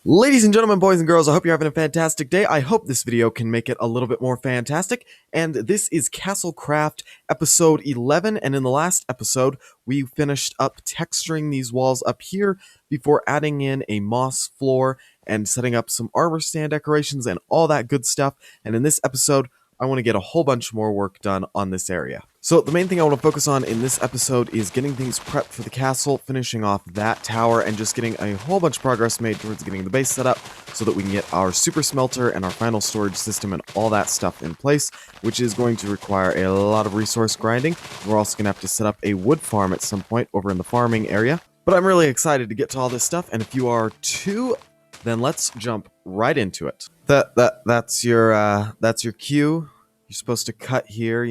Ladies and gentlemen, boys and girls, I hope you're having a fantastic day. I hope this video can make it a little bit more fantastic. And this is Castlecraft episode 11. And in the last episode, we finished up texturing these walls up here before adding in a moss floor and setting up some armor stand decorations and all that good stuff. And in this episode, I want to get a whole bunch more work done on this area. So the main thing I want to focus on in this episode is getting things prepped for the castle, finishing off that tower, and just getting a whole bunch of progress made towards getting the base set up so that we can get our super smelter and our final storage system and all that stuff in place, which is going to require a lot of resource grinding. We're also going to have to set up a wood farm at some point over in the farming area. But I'm really excited to get to all this stuff, and if you are too, then let's jump right into it. That's your cue. You're supposed to cut here,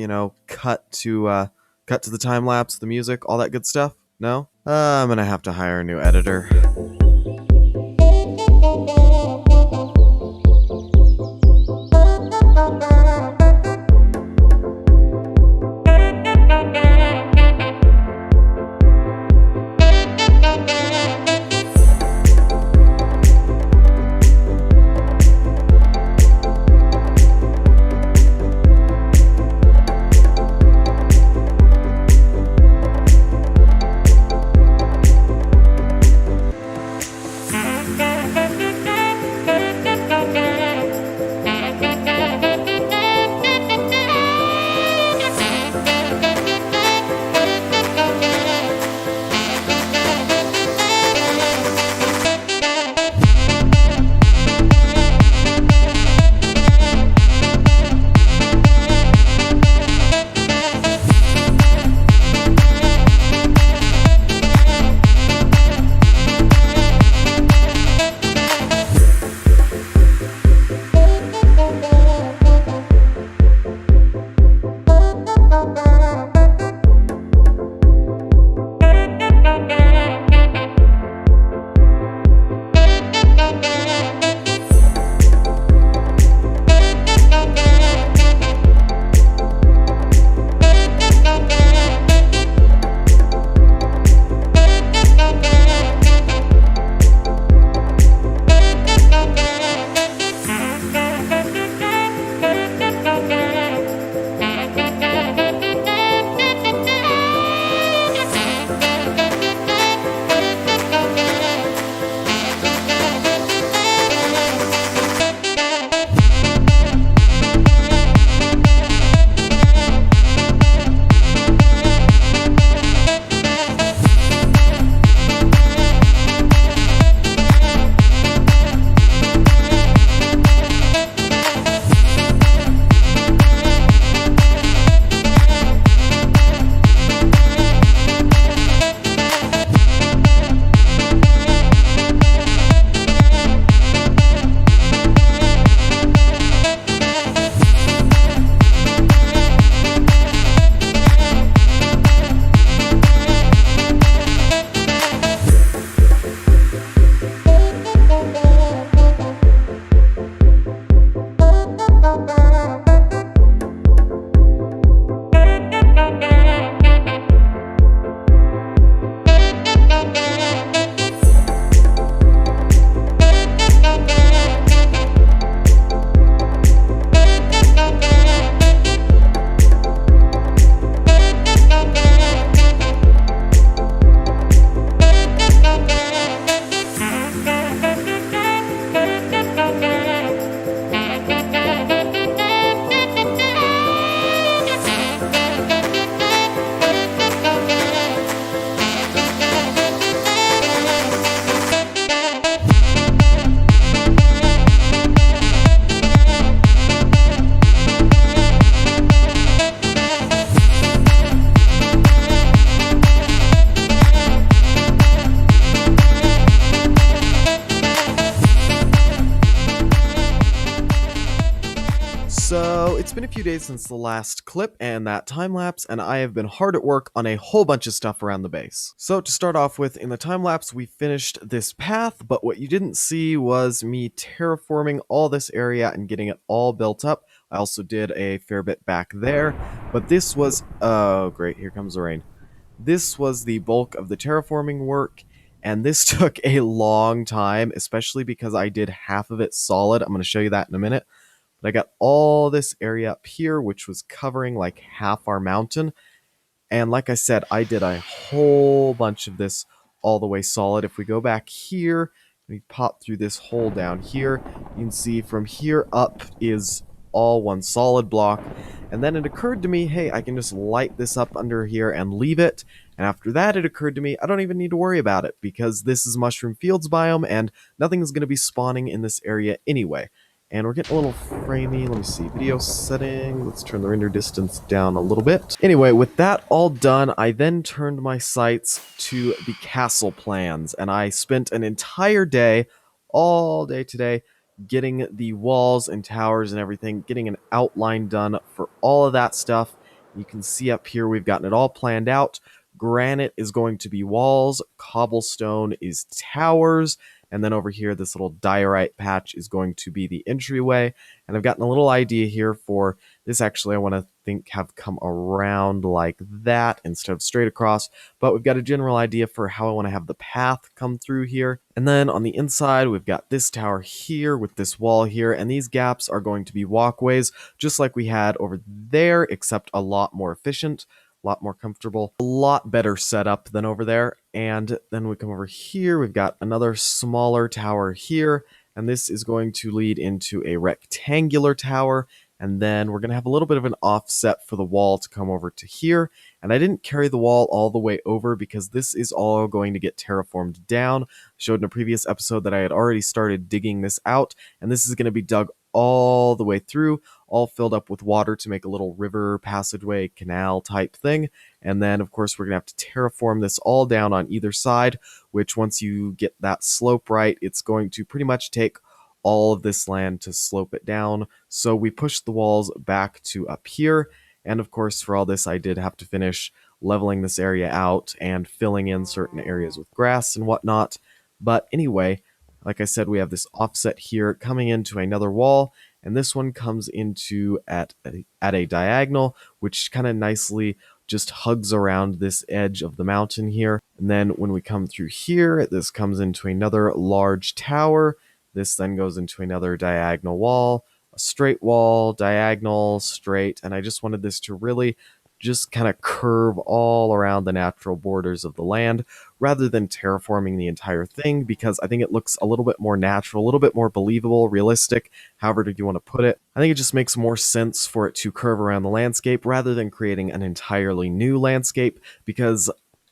cut to the time lapse, the music, all that good stuff. No? I'm gonna have to hire a new editor. So, it's been a few days since the last clip and that time lapse, and I have been hard at work on a whole bunch of stuff around the base. So, to start off with, in the time lapse, we finished this path, but what you didn't see was me terraforming all this area and getting it all built up. I also did a fair bit back there, but this was, oh great, here comes the rain. This was the bulk of the terraforming work, And this took a long time, especially because I did half of it solid. I'm going to show you that in a minute. But I got all this area up here, which was covering like half our mountain. And like I said, I did a whole bunch of this all the way solid. If we go back here, we pop through this hole down here, you can see from here up is all one solid block. And then it occurred to me, hey, I can just light this up under here and leave it. And after that, it occurred to me, I don't even need to worry about it because this is Mushroom Fields biome and nothing is going to be spawning in this area anyway. And we're getting a little framey. Let me see. Video setting. Let's turn the render distance down a little bit. Anyway, with that all done, I then turned my sights to the castle plans. And I spent an entire day, all day today, getting the walls and towers and everything, getting an outline done for all of that stuff. You can see up here we've gotten it all planned out. Granite is going to be walls. Cobblestone is towers. And then over here, this little diorite patch is going to be the entryway. And I've gotten a little idea here for this. Actually, I want to think have come around like that instead of straight across. But we've got a general idea for how I want to have the path come through here. And then on the inside, we've got this tower here with this wall here. And these gaps are going to be walkways, just like we had over there, except a lot more efficient. A lot more comfortable, a lot better setup than over there. And then we come over here, we've got another smaller tower here, and this is going to lead into a rectangular tower. And then we're going to have a little bit of an offset for the wall to come over to here. And I didn't carry the wall all the way over because this is all going to get terraformed down. I showed in a previous episode that I had already started digging this out, and this is going to be dug all the way through, all filled up with water to make a little river passageway canal type thing. And then of course we're gonna have to terraform this all down on either side, which once you get that slope right, it's going to pretty much take all of this land to slope it down. So we pushed the walls back to up here. And of course for all this I did have to finish leveling this area out and filling in certain areas with grass and whatnot. But anyway, like I said, we have this offset here coming into another wall, and this one comes into at a diagonal, which kind of nicely just hugs around this edge of the mountain here. And then when we come through here, this comes into another large tower. This then goes into another diagonal wall, a straight wall, diagonal, straight, and I just wanted this to really just kind of curve all around the natural borders of the land rather than terraforming the entire thing, because I think it looks a little bit more natural, a little bit more believable, realistic, however do you want to put it. I think it just makes more sense for it to curve around the landscape rather than creating an entirely new landscape, because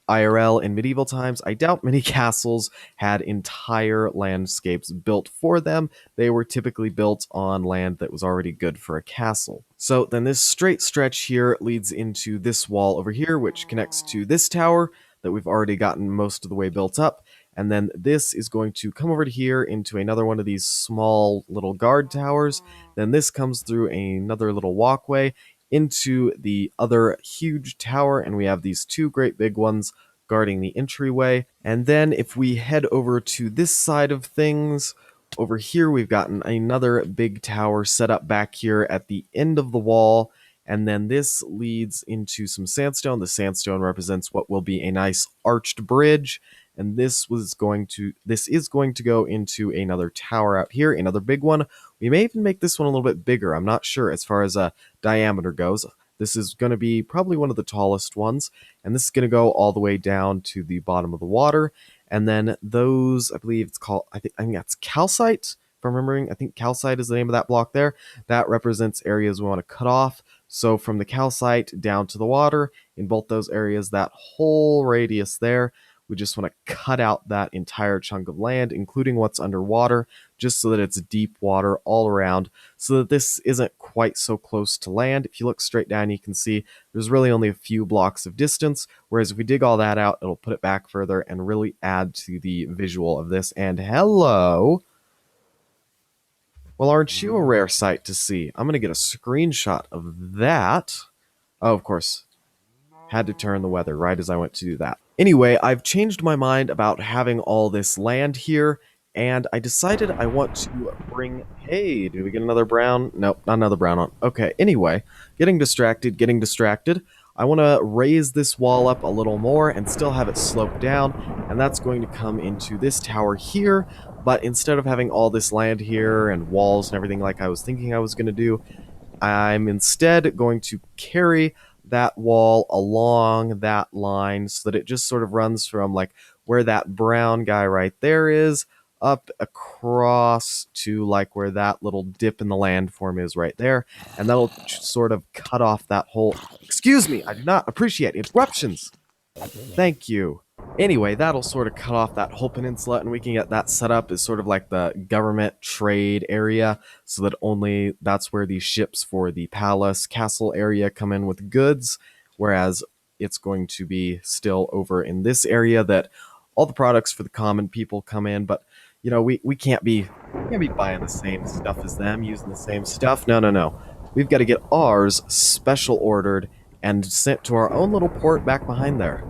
IRL in medieval times, I doubt many castles had entire landscapes built for them. They were typically built on land that was already good for a castle. So then this straight stretch here leads into this wall over here, which connects to this tower that we've already gotten most of the way built up. And then this is going to come over to here into another one of these small little guard towers. Then this comes through another little walkway into the other huge tower, and we have these two great big ones guarding the entryway. And then if we head over to this side of things, over here we've gotten another big tower set up back here at the end of the wall, and then this leads into some sandstone. The sandstone represents what will be a nice arched bridge, and this is going to go into another tower out here, another big one. We may even make this one a little bit bigger. I'm not sure as far as diameter goes. This is going to be probably one of the tallest ones, and this is going to go all the way down to the bottom of the water. And then those, I believe it's called, I think that's calcite, if I'm remembering. I think calcite is the name of that block there. That represents areas we want to cut off. So from the calcite down to the water, in both those areas, that whole radius there, we just want to cut out that entire chunk of land, including what's underwater, just so that it's deep water all around, so that this isn't quite so close to land. If you look straight down, you can see there's really only a few blocks of distance, whereas if we dig all that out, it'll put it back further and really add to the visual of this. And hello! Well, aren't you a rare sight to see? I'm going to get a screenshot of that. Oh, of course. Had to turn the weather right as I went to do that. Anyway, I've changed my mind about having all this land here, and I decided I want to bring... Hey, did we get another brown? Nope, not another brown one. Okay, anyway, getting distracted. I want to raise this wall up a little more and still have it slope down, and that's going to come into this tower here, but instead of having all this land here and walls and everything like I was thinking I was going to do, I'm instead going to carry that wall along that line so that it just sort of runs from like where that brown guy right there is up across to like where that little dip in the landform is right there, and that'll sort of cut off that whole— excuse me, I do not appreciate interruptions. Thank you. Anyway, that'll sort of cut off that whole peninsula, and we can get that set up as sort of like the government trade area, so that only that's where these ships for the palace castle area come in with goods, whereas it's going to be still over in this area that all the products for the common people come in. But you know, we can't be buying the same stuff as them, using the same stuff. No, no, no. We've got to get ours special ordered and sent to our own little port back behind there.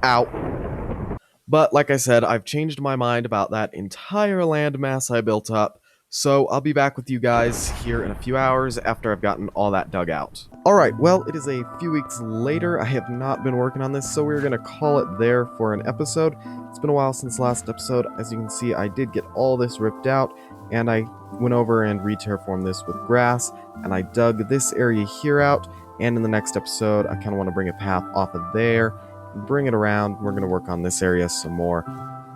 Ow. But like I said, I've changed my mind about that entire landmass I built up, so I'll be back with you guys here in a few hours after I've gotten all that dug out. Alright, well, it is a few weeks later. I have not been working on this, so we're going to call it there for an episode. It's been a while since last episode. As you can see, I did get all this ripped out, and I went over and re-terraformed this with grass, and I dug this area here out, and in the next episode, I kind of want to bring a path off of there, bring it around. We're going to work on this area some more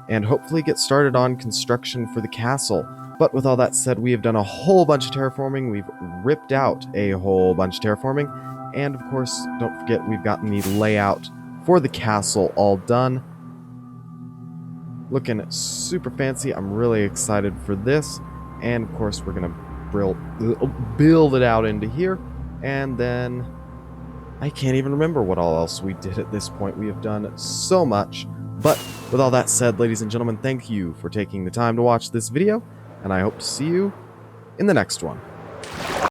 and hopefully get started on construction for the castle. But with all that said, we have done a whole bunch of terraforming. We've ripped out a whole bunch of terraforming, and of course, don't forget, we've gotten the layout for the castle all done. Looking super fancy. I'm really excited for this, and of course, we're going to build it out into here, and then I can't even remember what all else we did at this point. We have done so much. But with all that said, ladies and gentlemen, thank you for taking the time to watch this video, and I hope to see you in the next one.